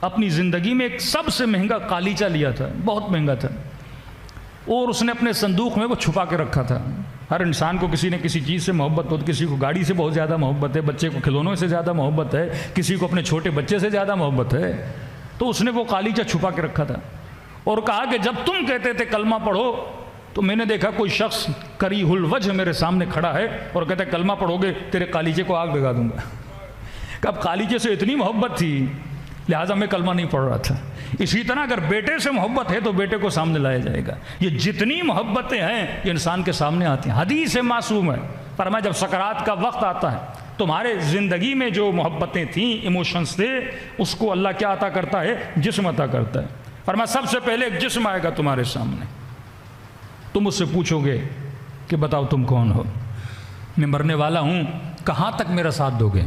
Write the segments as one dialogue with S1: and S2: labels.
S1: اپنی زندگی میں ایک سب سے مہنگا قالیچہ لیا تھا، بہت مہنگا تھا، اور اس نے اپنے صندوق میں وہ چھپا کے رکھا تھا۔ ہر انسان کو کسی نہ کسی چیز سے محبت ہو، کسی کو گاڑی سے بہت زیادہ محبت ہے، بچے کو کھلونوں سے زیادہ محبت ہے، کسی کو اپنے چھوٹے بچے سے زیادہ محبت ہے، تو اس نے وہ قالیچہ چھپا کے رکھا تھا اور کہا کہ جب تم کہتے تھے کلمہ پڑھو تو میں نے دیکھا کوئی شخص کریہ الوجہ میرے سامنے کھڑا ہے اور کہتا ہے کلمہ پڑھو گے تیرے قالیچے کو آگ لگا دوں گا۔ کہ اب قالیچے سے اتنی محبت تھی لہٰذا میں کلمہ نہیں پڑھ رہا تھا۔ اسی طرح اگر بیٹے سے محبت ہے تو بیٹے کو سامنے لایا جائے گا۔ یہ جتنی محبتیں ہیں یہ انسان کے سامنے آتی ہیں۔ حدیث معصوم ہے، فرمایا جب سکرات کا وقت آتا ہے تمہارے زندگی میں جو محبتیں تھیں، ایموشنز تھے، اس کو اللہ کیا عطا کرتا ہے؟ جسم عطا کرتا ہے۔ فرمایا سب سے پہلے ایک جسم آئے گا تمہارے سامنے، تم اس سے پوچھو گے کہ بتاؤ تم کون ہو؟ میں مرنے والا ہوں، کہاں تک میرا ساتھ دو گے؟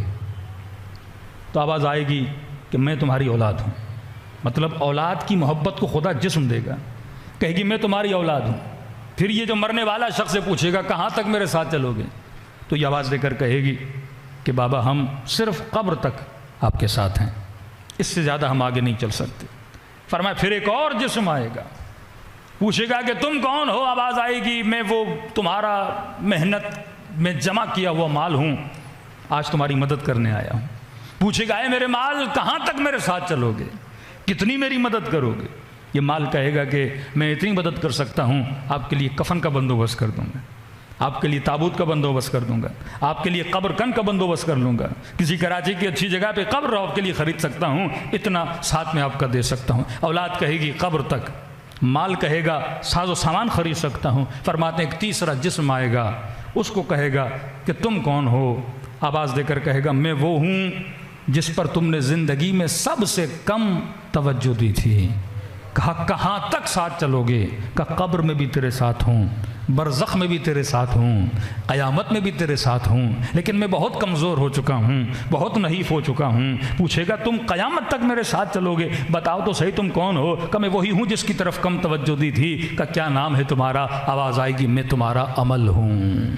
S1: تو آواز آئے گی کہ میں تمہاری اولاد ہوں۔ مطلب اولاد کی محبت کو خدا جسم دے گا، کہے گی میں تمہاری اولاد ہوں۔ پھر یہ جو مرنے والا شخص سے پوچھے گا کہاں تک میرے ساتھ چلو گے؟ تو یہ آواز دے کر کہے گی کہ بابا ہم صرف قبر تک آپ کے ساتھ ہیں، اس سے زیادہ ہم آگے نہیں چل سکتے۔ فرمایا پھر ایک اور جسم آئے گا، پوچھے گا کہ تم کون ہو؟ آواز آئے گی میں وہ تمہارا محنت میں جمع کیا ہوا مال ہوں، آج تمہاری مدد کرنے آیا ہوں۔ پوچھے گا اے میرے مال کہاں تک میرے ساتھ چلو گے؟ کتنی میری مدد کرو گے؟ یہ مال کہے گا کہ میں اتنی مدد کر سکتا ہوں، آپ کے لیے کفن کا بندوبست کر دوں گا، آپ کے لیے تابوت کا بندوبست کر دوں گا، آپ کے لیے قبر کن کا بندوبست کر لوں گا، کسی کراچی کی اچھی جگہ پہ قبر آپ کے لیے خرید سکتا ہوں، اتنا ساتھ میں آپ کا دے سکتا ہوں۔ اولاد کہے گی قبر تک، مال کہے گا ساز و سامان خرید سکتا ہوں۔ فرماتے ہیں ایک تیسرا جسم آئے گا، اس کو کہے گا کہ تم کون ہو؟ آواز دے کر کہے گا میں وہ ہوں جس پر تم نے زندگی میں سب سے کم توجہ دی تھی۔ کہا کہاں تک ساتھ چلو گے؟ کہا قبر میں بھی تیرے ساتھ ہوں، برزخ میں بھی تیرے ساتھ ہوں، قیامت میں بھی تیرے ساتھ ہوں، لیکن میں بہت کمزور ہو چکا ہوں، بہت نحیف ہو چکا ہوں۔ پوچھے گا تم قیامت تک میرے ساتھ چلو گے؟ بتاؤ تو صحیح تم کون ہو؟ کہ میں وہی ہوں جس کی طرف کم توجہ دی تھی۔ کہ کیا نام ہے تمہارا؟ آواز آئے گی میں تمہارا عمل ہوں۔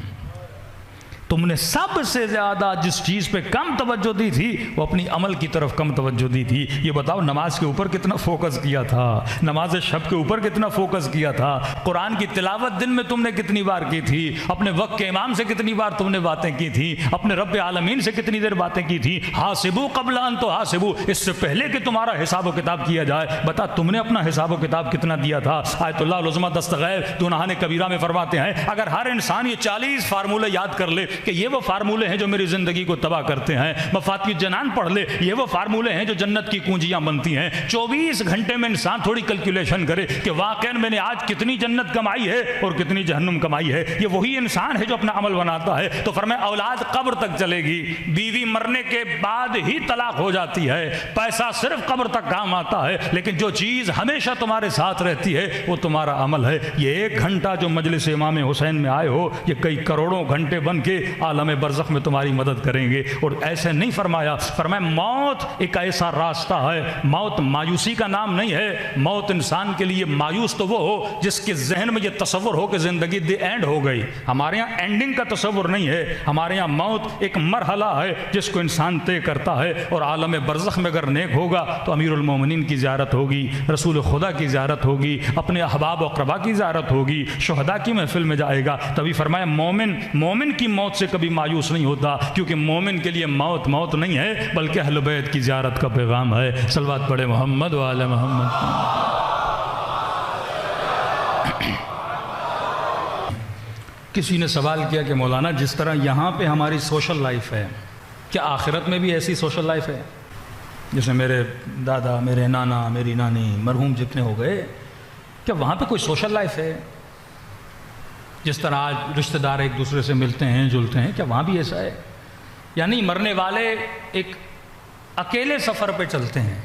S1: تم نے سب سے زیادہ جس چیز پہ کم توجہ دی تھی وہ اپنی عمل کی طرف کم توجہ دی تھی۔ یہ بتاؤ نماز کے اوپر کتنا فوکس کیا تھا، نماز شب کے اوپر کتنا فوکس کیا تھا، قرآن کی تلاوت دن میں تم نے کتنی بار کی تھی، اپنے وقت کے امام سے کتنی بار تم نے باتیں کی تھی، اپنے رب عالمین سے کتنی دیر باتیں کی تھی۔ حاسبو قبل ان تحاسبو، اس سے پہلے کہ تمہارا حساب و کتاب کیا جائے بتا تم نے اپنا حساب و کتاب کتنا دیا تھا۔ آیت اللہ العظمہ دستغیر دونہان کبیرہ میں فرماتے ہیں اگر ہر انسان یہ 40 فارمولے یاد کر لے کہ یہ وہ فارمولے ہیں جو میری زندگی کو تباہ کرتے ہیں، مفاتیح الجنان پڑھ لے یہ وہ فارمولے ہیں جو جنت کی کنجیاں بنتی ہیں، 24 گھنٹے میں انسان تھوڑی کیلکولیشن کرے کہ واقعاً میں نے آج کتنی جنت کمائی ہے اور کتنی جہنم کمائی ہے، یہ وہی انسان ہے جو اپنا عمل بناتا ہے۔ تو فرمایا اولاد قبر تک چلے گی، بیوی مرنے کے بعد ہی طلاق ہو جاتی ہے، پیسہ صرف قبر تک کام آتا ہے، لیکن جو چیز ہمیشہ تمہارے ساتھ رہتی ہے وہ تمہارا عمل ہے۔ یہ 1 گھنٹہ جو مجلس امام حسین میں آئے ہو یہ کئی کروڑوں گھنٹے بن کے عالم برزخ میں تمہاری مدد کریں گے۔ اور ایسے نہیں فرمایا، فرمایا موت ایک ایسا راستہ ہے، موت مایوسی کا نام نہیں ہے۔ موت انسان کے لیے مایوس تو وہ ہو جس کے ذہن میں یہ تصور ہو کہ زندگی دی اینڈ ہو گئی۔ ہمارے یہاں اینڈنگ کا تصور نہیں ہے، ہمارے یہاں موت ایک مرحلہ ہے جس کو انسان طے کرتا ہے۔ اور عالم برزخ میں اگر نیک ہوگا تو امیر المومنین کی زیارت ہوگی، رسول خدا کی زیارت ہوگی، اپنے احباب و اقربا کی زیارت ہوگی، شہداء کی محفل میں جائے گا۔ تبھی فرمایا مومن کی موت سے کبھی مایوس نہیں ہوتا، کیونکہ مومن کے لیے موت موت نہیں ہے بلکہ اہل بیت کی زیارت کا پیغام ہے۔ صلوات پڑھے محمد و آل محمد۔ کسی نے سوال کیا کہ مولانا جس طرح یہاں پہ ہماری سوشل لائف ہے کیا آخرت میں بھی ایسی سوشل لائف ہے؟ جیسے میرے دادا، میرے نانا، میری نانی مرحوم جتنے ہو گئے، کیا وہاں پہ کوئی سوشل لائف ہے؟ جس طرح آج رشتہ دار ایک دوسرے سے ملتے ہیں جلتے ہیں، کیا وہاں بھی ایسا ہے؟ یعنی مرنے والے ایک اکیلے سفر پہ چلتے ہیں،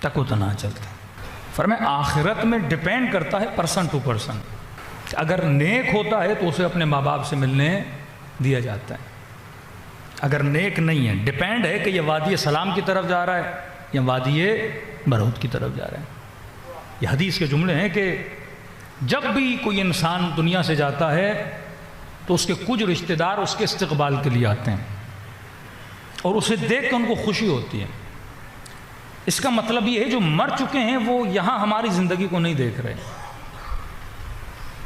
S1: تک و تنہا چلتے ہیں۔ فرمایا آخرت میں ڈیپینڈ کرتا ہے پرسن ٹو پرسن، اگر نیک ہوتا ہے تو اسے اپنے ماں باپ سے ملنے دیا جاتا ہے، اگر نیک نہیں ہے ڈیپینڈ ہے کہ یہ وادی سلام کی طرف جا رہا ہے یا وادی برہوت کی طرف جا رہا ہے۔ یہ حدیث کے جملے ہیں کہ جب بھی کوئی انسان دنیا سے جاتا ہے تو اس کے کچھ رشتہ دار اس کے استقبال کے لیے آتے ہیں اور اسے دیکھ کر ان کو خوشی ہوتی ہے۔ اس کا مطلب یہ ہے جو مر چکے ہیں وہ یہاں ہماری زندگی کو نہیں دیکھ رہے.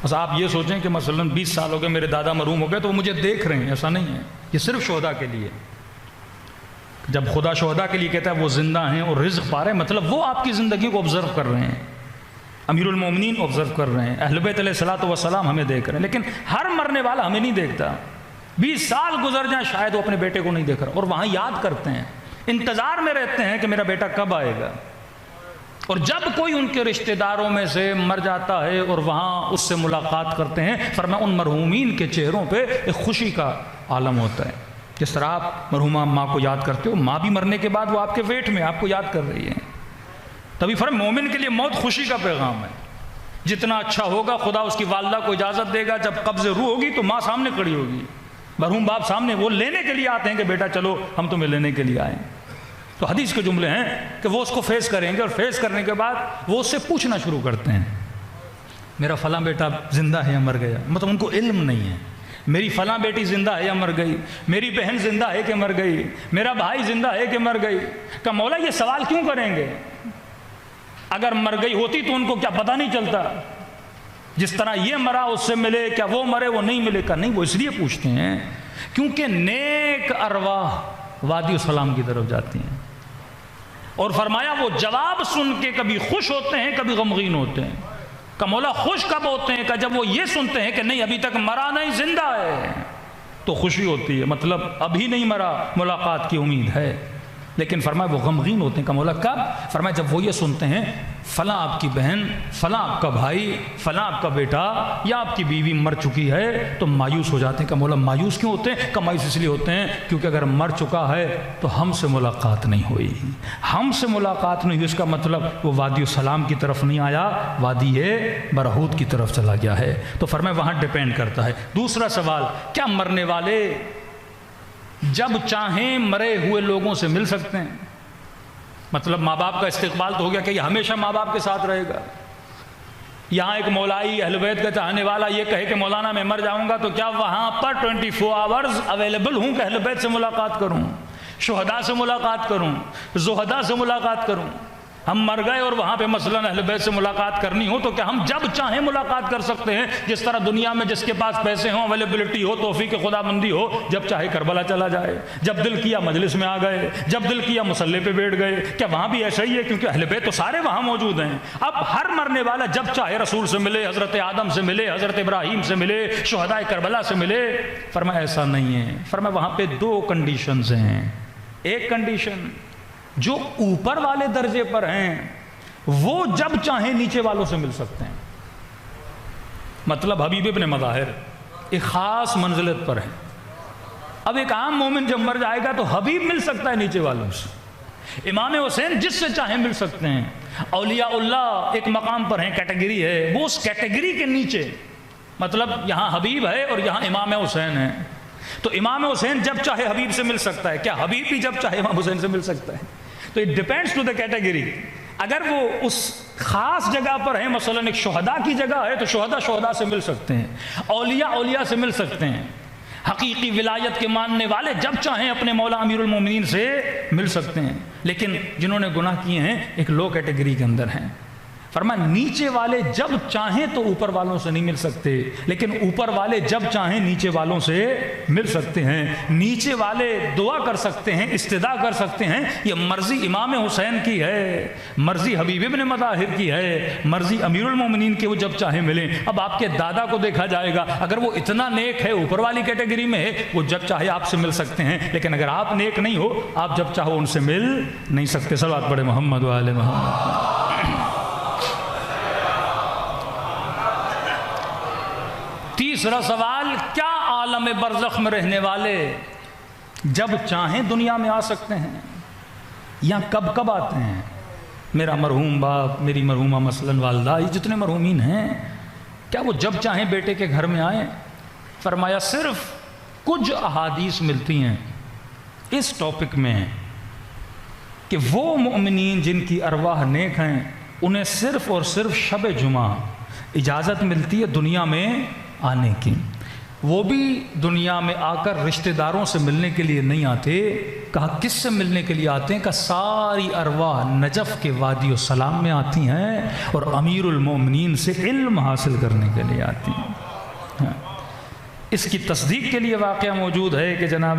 S1: بس آپ یہ سوچیں کہ مثلا 20 سال ہو گئے میرے دادا مرحوم ہو گئے تو وہ مجھے دیکھ رہے ہیں، ایسا نہیں ہے. یہ صرف شہداء کے لیے. جب خدا شہداء کے لیے کہتا ہے وہ زندہ ہیں اور رزق پا رہے ہیں، مطلب وہ آپ کی زندگی کو آبزرو کر رہے ہیں. امیر المومنین آبزرو کر رہے ہیں، اہل بیت علیہ الصلوۃ والسلام ہمیں دیکھ رہے ہیں. لیکن ہر مرنے والا ہمیں نہیں دیکھتا. 20 سال گزر جائیں شاید وہ اپنے بیٹے کو نہیں دیکھ رہا، اور وہاں یاد کرتے ہیں، انتظار میں رہتے ہیں کہ میرا بیٹا کب آئے گا. اور جب کوئی ان کے رشتہ داروں میں سے مر جاتا ہے اور وہاں اس سے ملاقات کرتے ہیں، فرمایا ان مرحومین کے چہروں پہ ایک خوشی کا عالم ہوتا ہے. جس طرح آپ مرحومہ ماں کو یاد کرتے ہو، ماں بھی مرنے کے بعد وہ آپ کے پیٹ میں آپ کو یاد کر رہی ہے. تبھی فرمایا مومن کے لیے موت خوشی کا پیغام ہے. جتنا اچھا ہوگا خدا اس کی والدہ کو اجازت دے گا، جب قبض روح ہوگی تو ماں سامنے کھڑی ہوگی، مرحوم باپ سامنے، وہ لینے کے لیے آتے ہیں کہ بیٹا چلو ہم تمہیں لینے کے لیے آئے. تو حدیث کے جملے ہیں کہ وہ اس کو فیس کریں گے، اور فیس کرنے کے بعد وہ اس سے پوچھنا شروع کرتے ہیں میرا فلاں بیٹا زندہ ہے یا مر گیا. مطلب ان کو علم نہیں ہے میری فلاں بیٹی زندہ ہے یا مر گئی، میری بہن زندہ ہے کہ مر گئی، میرا بھائی زندہ ہے کہ مر گئی. کہ مولا یہ سوال کیوں کریں گے؟ اگر مر گئی ہوتی تو ان کو کیا پتہ نہیں چلتا؟ جس طرح یہ مرا اس سے ملے، کیا وہ مرے وہ نہیں ملے؟ کا نہیں، وہ اس لیے پوچھتے ہیں کیونکہ نیک ارواح وادی السلام کی طرف جاتی ہیں. اور فرمایا وہ جواب سن کے کبھی خوش ہوتے ہیں کبھی غمگین ہوتے ہیں. کہ مولا خوش کب ہوتے ہیں؟ کہ جب وہ یہ سنتے ہیں کہ نہیں ابھی تک مرا نہیں، زندہ ہے، تو خوشی ہوتی ہے، مطلب ابھی نہیں مرا، ملاقات کی امید ہے. لیکن فرمایا وہ غمگین ہوتے ہیں. کہ مولا کب؟ فرمایا جب وہ یہ سنتے ہیں فلاں آپ کی بہن، فلاں آپ کا بھائی، فلاں آپ کا بیٹا یا آپ کی بیوی مر چکی ہے، تو مایوس ہو جاتے ہیں. کہ مولا مایوس کیوں ہوتے ہیں؟ کہ مایوس اس لیے ہوتے ہیں کیونکہ اگر مر چکا ہے تو ہم سے ملاقات نہیں ہوئی، ہم سے ملاقات نہیں ہوئی، اس کا مطلب وہ وادی السلام کی طرف نہیں آیا، وادی برہوت کی طرف چلا گیا ہے. تو فرمایا وہاں ڈیپینڈ کرتا ہے. دوسرا سوال، کیا مرنے والے جب چاہیں مرے ہوئے لوگوں سے مل سکتے ہیں؟ مطلب ماں باپ کا استقبال تو ہو گیا کہ یہ ہمیشہ ماں باپ کے ساتھ رہے گا. یہاں ایک مولائی اہل بیت کا چاہنے والا یہ کہے کہ مولانا میں مر جاؤں گا، تو کیا وہاں پر 24 آورز اویلیبل ہوں کہ اہل بیت سے ملاقات کروں، شہداء سے ملاقات کروں، زہداء سے ملاقات کروں؟ ہم مر گئے اور وہاں پہ مثلا اہل بیت سے ملاقات کرنی ہو تو کیا ہم جب چاہیں ملاقات کر سکتے ہیں؟ جس طرح دنیا میں جس کے پاس پیسے ہوں، اویلیبلٹی ہو، توفیق خدا بندی ہو، جب چاہے کربلا چلا جائے، جب دل کیا مجلس میں آ گئے، جب دل کیا مصلی پہ بیٹھ گئے. کیا وہاں بھی ایسا ہی ہے؟ کیونکہ اہل بیت تو سارے وہاں موجود ہیں. اب ہر مرنے والا جب چاہے رسول سے ملے، حضرت آدم سے ملے، حضرت ابراہیم سے ملے، شہداء کربلا سے ملے. فرمایا ایسا نہیں ہے. فرمایا وہاں پہ 2 کنڈیشنز ہیں. ایک کنڈیشن جو اوپر والے درجے پر ہیں وہ جب چاہیں نیچے والوں سے مل سکتے ہیں. مطلب حبیب ابن مظاہر ایک خاص منزلت پر ہے. اب ایک عام مومن جب مر جائے گا تو حبیب مل سکتا ہے نیچے والوں سے. امام حسین جس سے چاہیں مل سکتے ہیں. اولیاء اللہ ایک مقام پر ہیں، کیٹیگری ہے، وہ اس کیٹیگری کے نیچے، مطلب یہاں حبیب ہے اور یہاں امام حسین ہے، تو امام حسین جب چاہے حبیب سے مل سکتا ہے. کیا حبیب بھی جب چاہے امام حسین سے مل سکتا ہے؟ تو it depends to the category. اگر وہ اس خاص جگہ پر ہیں، مثلا ایک شہداء کی جگہ ہے، تو شہداء سے مل سکتے ہیں، اولیاء سے مل سکتے ہیں. حقیقی ولایت کے ماننے والے جب چاہیں اپنے مولا امیر المومنین سے مل سکتے ہیں. لیکن جنہوں نے گناہ کیے ہیں ایک لو کیٹیگری کے اندر ہیں. فرمایا نیچے والے جب چاہیں تو اوپر والوں سے نہیں مل سکتے، لیکن اوپر والے جب چاہیں نیچے والوں سے مل سکتے ہیں. نیچے والے دعا کر سکتے ہیں، استدعا کر سکتے ہیں. یہ مرضی امام حسین کی ہے، مرضی حبیب ابن مظاہر کی ہے، مرضی امیر المومنین کی، وہ جب چاہیں ملیں. اب آپ کے دادا کو دیکھا جائے گا، اگر وہ اتنا نیک ہے، اوپر والی کیٹیگری میں ہے، وہ جب چاہے آپ سے مل سکتے ہیں. لیکن اگر آپ نیک نہیں ہو، آپ جب چاہو ان سے مل نہیں سکتے. صلوات پڑھے محمد و آل محمد. تیسرا سوال، کیا عالم برزخ میں رہنے والے جب چاہیں دنیا میں آ سکتے ہیں یا کب کب آتے ہیں؟ میرا مرحوم باپ، میری مرحومہ مثلاً والدہ، یہ جتنے مرحومین ہیں، کیا وہ جب چاہیں بیٹے کے گھر میں آئیں؟ فرمایا صرف کچھ احادیث ملتی ہیں اس ٹاپک میں کہ وہ مومنین جن کی ارواح نیک ہیں انہیں صرف اور صرف شب جمعہ اجازت ملتی ہے دنیا میں آنے کی. وہ بھی دنیا میں آ کر رشتہ داروں سے ملنے کے لیے نہیں آتے. کہا کس سے ملنے کے لیے آتے ہیں؟ کہا ساری ارواح نجف کے وادی السلام میں آتی ہیں اور امیر المومنین سے علم حاصل کرنے کے لیے آتی ہیں. اس کی تصدیق کے لیے واقعہ موجود ہے کہ جناب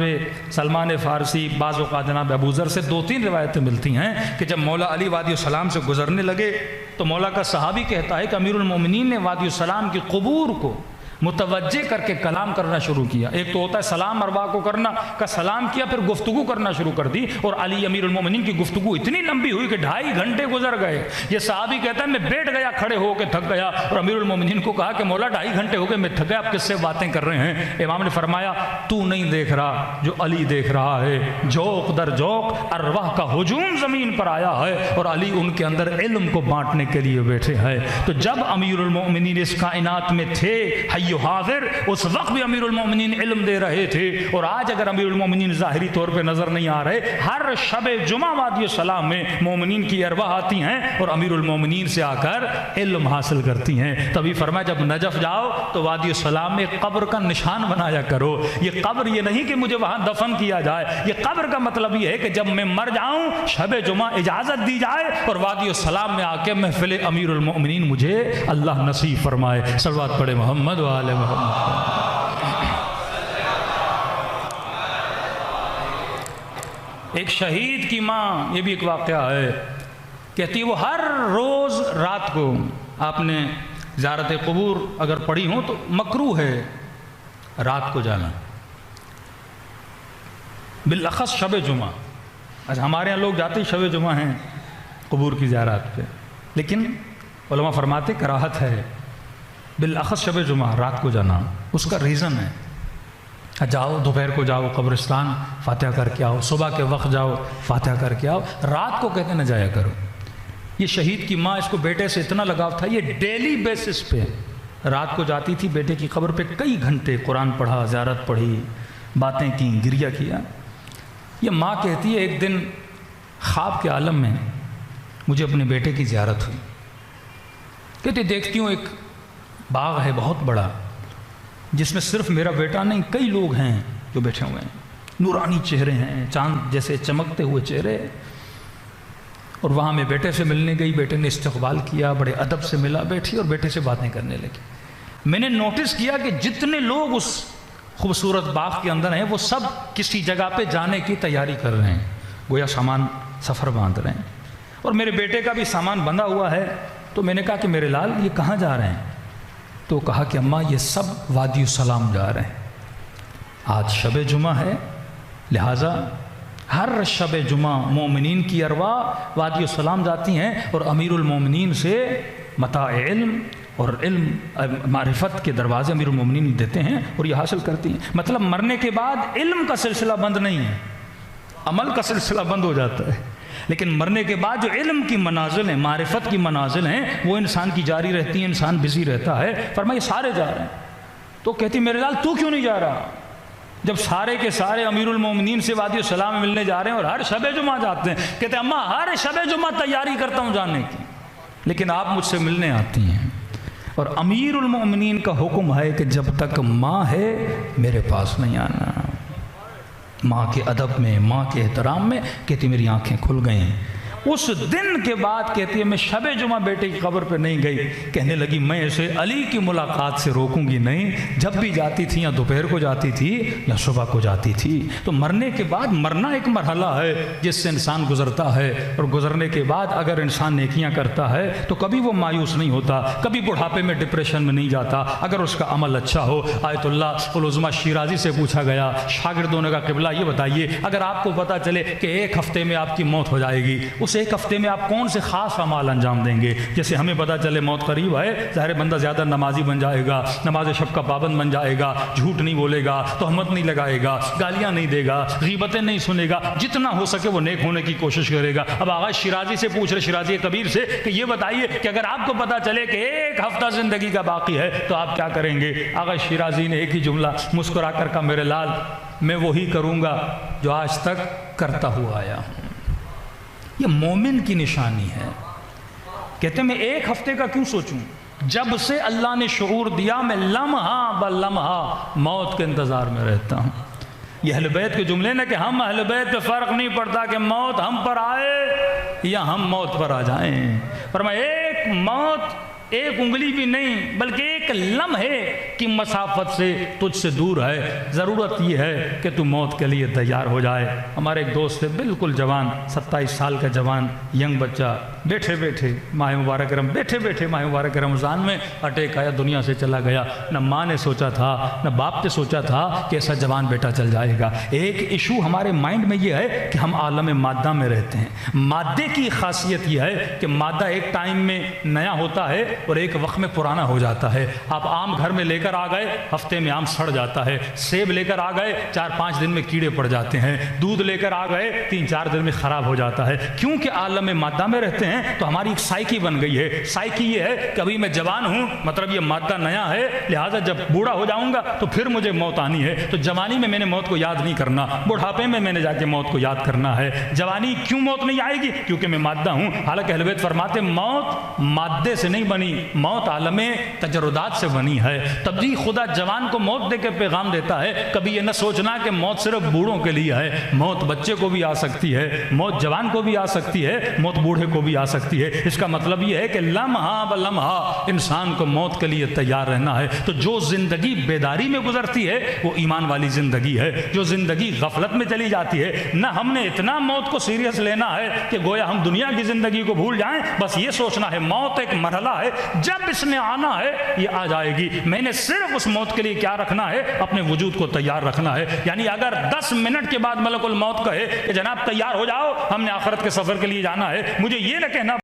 S1: سلمان فارسی بعض اوقات جناب ابو ذر سے 2-3 روایتیں ملتی ہیں کہ جب مولا علی وادی السلام سے گزرنے لگے تو مولا کا صحابی کہتا ہے کہ امیر المومنین نے وادی السلام کی قبور کو متوجہ کر کے کلام کرنا شروع کیا. ایک تو ہوتا ہے سلام ارواح کو کرنا، کا سلام کیا پھر گفتگو کرنا شروع کر دی، اور علی امیر المومنین کی گفتگو اتنی لمبی ہوئی کہ 2.5 گھنٹے گزر گئے. یہ صحابی کہتا ہے میں بیٹھ گیا کھڑے ہو کے تھک گیا، اور امیر المومنین کو کہا کہ مولا 2.5 گھنٹے ہو گئے میں تھک گیا، آپ کس سے باتیں کر رہے ہیں؟ امام نے فرمایا تو نہیں دیکھ رہا جو علی دیکھ رہا ہے، جوق در جوق ارواح کا ہجوم زمین پر آیا ہے اور علی ان کے اندر علم کو بانٹنے کے لیے بیٹھے ہیں. تو جب امیر المومنین اس کائنات میں تھے حی و حاضر، اس وقت بھی امیر المومنین علم دے رہے تھے. اور آج اگر امیر المومنین ظاہری طور پہ نظر نہیں آ رہے، ہر شب جمعہ وادی السلام میں مومنین کی ارواح آتی ہیں اور امیر المومنین سے آ کر علم حاصل کرتی ہیں. تبھی فرمایا جب نجف جاؤ تو وادی السلام میں قبر کا نشان بنایا کرو. یہ قبر یہ نہیں کہ مجھے وہاں دفن کیا جائے، یہ قبر کا مطلب یہ ہے کہ جب میں مر جاؤں شب جمعہ اجازت دی جائے اور وادی السلام میں آ کے محفل امیر المومنین مجھے اللہ نصیب فرمائے. صلوات پڑھے محمد و آل محمد. ایک شہید کی ماں، یہ بھی ایک واقعہ ہے، کہتی ہے وہ ہر روز رات کو، آپ نے زیارت قبور اگر پڑھی ہوں تو مکروہ ہے رات کو جانا، بالاخص شب جمعہ. ہمارے یہاں لوگ جاتے شب جمعہ ہیں قبور کی زیارات پہ، لیکن علماء فرماتے کراہت ہے بالاخص شب جمعہ رات کو جانا. اس کا ریزن ہے جاؤ دوپہر کو جاؤ قبرستان فاتحہ کر کے آؤ، صبح کے وقت جاؤ فاتحہ کر کے آؤ، رات کو کہتے نہ جایا کرو. یہ شہید کی ماں، اس کو بیٹے سے اتنا لگاؤ تھا، یہ ڈیلی بیسس پہ رات کو جاتی تھی بیٹے کی قبر پہ، کئی گھنٹے قرآن پڑھا، زیارت پڑھی، باتیں کیں، گریہ کیا. یہ ماں کہتی ہے ایک دن خواب کے عالم میں مجھے اپنے بیٹے کی زیارت ہوئی. کہتے دیکھتی ہوں ایک باغ ہے بہت بڑا، جس میں صرف میرا بیٹا نہیں کئی لوگ ہیں جو بیٹھے ہوئے ہیں، نورانی چہرے ہیں، چاند جیسے چمکتے ہوئے چہرے. اور وہاں میں بیٹے سے ملنے گئی، بیٹے نے استقبال کیا، بڑے ادب سے ملا، بیٹھی اور بیٹے سے باتیں کرنے لگی. میں نے نوٹس کیا کہ جتنے لوگ اس خوبصورت باغ کے اندر ہیں وہ سب کسی جگہ پہ جانے کی تیاری کر رہے ہیں، گویا سامان سفر باندھ رہے ہیں. اور میرے بیٹے کا بھی سامان بندھا ہوا ہے. تو میں نے کہا کہ میرے لال یہ کہاں جا رہے ہیں؟ تو کہا کہ اماں یہ سب وادی السلام جا رہے ہیں، آج شب جمعہ ہے، لہٰذا ہر شب جمعہ مومنین کی ارواح وادی السلام جاتی ہیں اور امیر المومنین سے متاع علم اور علم معرفت کے دروازے امیر المومنین دیتے ہیں اور یہ حاصل کرتی ہیں. مطلب مرنے کے بعد علم کا سلسلہ بند نہیں ہے، عمل کا سلسلہ بند ہو جاتا ہے، لیکن مرنے کے بعد جو علم کی منازل ہیں، معرفت کی منازل ہیں، وہ انسان کی جاری رہتی ہیں، انسان بزی رہتا ہے. فرمایا سارے جا رہے ہیں. تو کہتی میرے لال تو کیوں نہیں جا رہا؟ جب سارے کے سارے امیر المومنین سے وادی السلام ملنے جا رہے ہیں اور ہر شب جمعہ جاتے ہیں. کہتے اماں ہر شب جمعہ تیاری کرتا ہوں جانے کی، لیکن آپ مجھ سے ملنے آتی ہیں. اور امیر المومنین کا حکم ہے کہ جب تک ماں ہے میرے پاس نہیں آنا. ماں کے ادب میں، ماں کے احترام میں کہتی میری آنکھیں کھل گئیں. اس دن کے بعد کہتی ہے میں شب جمعہ بیٹے کی قبر پہ نہیں گئی. کہنے لگی میں اسے علی کی ملاقات سے روکوں گی نہیں. جب بھی جاتی تھی یا دوپہر کو جاتی تھی یا صبح کو جاتی تھی. تو مرنے کے بعد مرنا ایک مرحلہ ہے جس سے انسان گزرتا ہے، اور گزرنے کے بعد اگر انسان نیکیاں کرتا ہے تو کبھی وہ مایوس نہیں ہوتا، کبھی بڑھاپے میں ڈپریشن میں نہیں جاتا اگر اس کا عمل اچھا ہو. آیت اللہ العظمیٰ شیرازی سے پوچھا گیا، شاگردوں نے کہا قبلہ یہ بتائیے اگر آپ کو پتہ چلے کہ ایک ہفتے میں آپ کی موت ہو جائے گی، اس ایک ہفتے میں آپ کون سے خاص اعمال انجام دیں گے؟ جیسے ہمیں پتہ چلے موت قریب ہے، ظاہر بندہ زیادہ نمازی بن جائے گا، نماز شب کا پابند بن جائے گا، جھوٹ نہیں بولے گا، تہمت نہیں لگائے گا، گالیاں نہیں دے گا، غیبتیں نہیں سنے گا، جتنا ہو سکے وہ نیک ہونے کی کوشش کرے گا. اب آغا شیرازی سے پوچھ رہے، شیرازی کبیر سے، کہ یہ بتائیے کہ اگر آپ کو پتہ چلے کہ ایک ہفتہ زندگی کا باقی ہے تو آپ کیا کریں گے؟ آغا شیرازی نے ایک ہی جملہ مسکرا کر کہا میرے لال میں وہی کروں گا جو آج تک کرتا ہوا آیا ہوں. یہ مومن کی نشانی ہے. کہتے ہیں میں ایک ہفتے کا کیوں سوچوں؟ جب سے اللہ نے شعور دیا میں لمحہ بلمحہ موت کے انتظار میں رہتا ہوں۔ یہ اہل بیت کے جملے نا کہ ہم اہل بیت پہ فرق نہیں پڑتا کہ موت ہم پر آئے یا ہم موت پر آ جائیں۔ فرمایا ایک موت ایک انگلی بھی نہیں بلکہ ایک لمحے کی مسافت سے تجھ سے دور ہے، ضرورت یہ ہے کہ تو موت کے لیے تیار ہو جائے۔ ہمارے ایک دوست تھے بالکل جوان، 27 سال کا جوان ینگ بچہ، بیٹھے بیٹھے ماہ مبارک رمضان میں اٹیک آیا، دنیا سے چلا گیا۔ نہ ماں نے سوچا تھا نہ باپ نے سوچا تھا کہ ایسا جوان بیٹا چل جائے گا۔ ایک ایشو ہمارے مائنڈ میں یہ ہے کہ ہم عالم مادہ میں رہتے ہیں۔ مادے کی خاصیت یہ ہے کہ مادہ ایک ٹائم میں نیا ہوتا ہے اور ایک وقت میں پرانا ہو جاتا ہے۔ آپ آم گھر میں لے کر آ گئے، ہفتے میں آم سڑ جاتا ہے۔ سیب لے کر آ گئے، 4-5 دن میں کیڑے پڑ جاتے ہیں۔ دودھ لے کر آ گئے، 3-4 دن میں خراب ہو جاتا ہے۔ کیونکہ عالم مادہ میں رہتے ہیں تو ہماری ایک سائیکی بن گئی ہے۔ سائیکی یہ ہے کہ ابھی میں جوان ہوں، مطلب یہ مادہ نیا ہے، لہٰذا جب بوڑھا ہو جاؤں گا تو پھر مجھے موت آنی ہے۔ تو جوانی میں نے موت کو یاد نہیں کرنا، بڑھاپے میں نے جا کے موت کو یاد کرنا ہے۔ جوانی کیوں موت نہیں آئے گی؟ کیونکہ میں مادہ ہوں۔ حالانکہ اہل بیت فرماتے موت مادے سے نہیں بنی، موت عالم تجردات سے بنی ہے۔ تبھی خدا جوان کو موت دے کے پیغام دیتا ہے، کبھی یہ نہ سوچنا کہ موت صرف بوڑھوں کے لیے ہے۔ موت بچے کو بھی آ سکتی ہے، موت جوان کو بھی آ سکتی ہے، موت بوڑھے کو بھی آ سکتی ہے۔ اس کا مطلب یہ ہے کہ لمحہ بلمحہ انسان کو موت کے لیے تیار رہنا ہے۔ تو جو زندگی بیداری میں گزرتی ہے وہ ایمان والی زندگی ہے۔ جو زندگی غفلت میں چلی جاتی ہے، نہ ہم نے اتنا موت کو سیریس لینا ہے کہ گویا ہم دنیا کی زندگی کو بھول جائیں، بس یہ سوچنا ہے موت ایک مرحلہ ہے، جب اس نے آنا ہے یہ آ جائے گی۔ میں نے صرف اس موت کے لیے کیا رکھنا ہے؟ اپنے وجود کو تیار رکھنا ہے۔ یعنی اگر 10 منٹ کے بعد ملک الموت کہے کہ جناب تیار ہو جاؤ، ہم نے آخرت کے سفر کے لیے جانا ہے، مجھے یہ نہ کہنا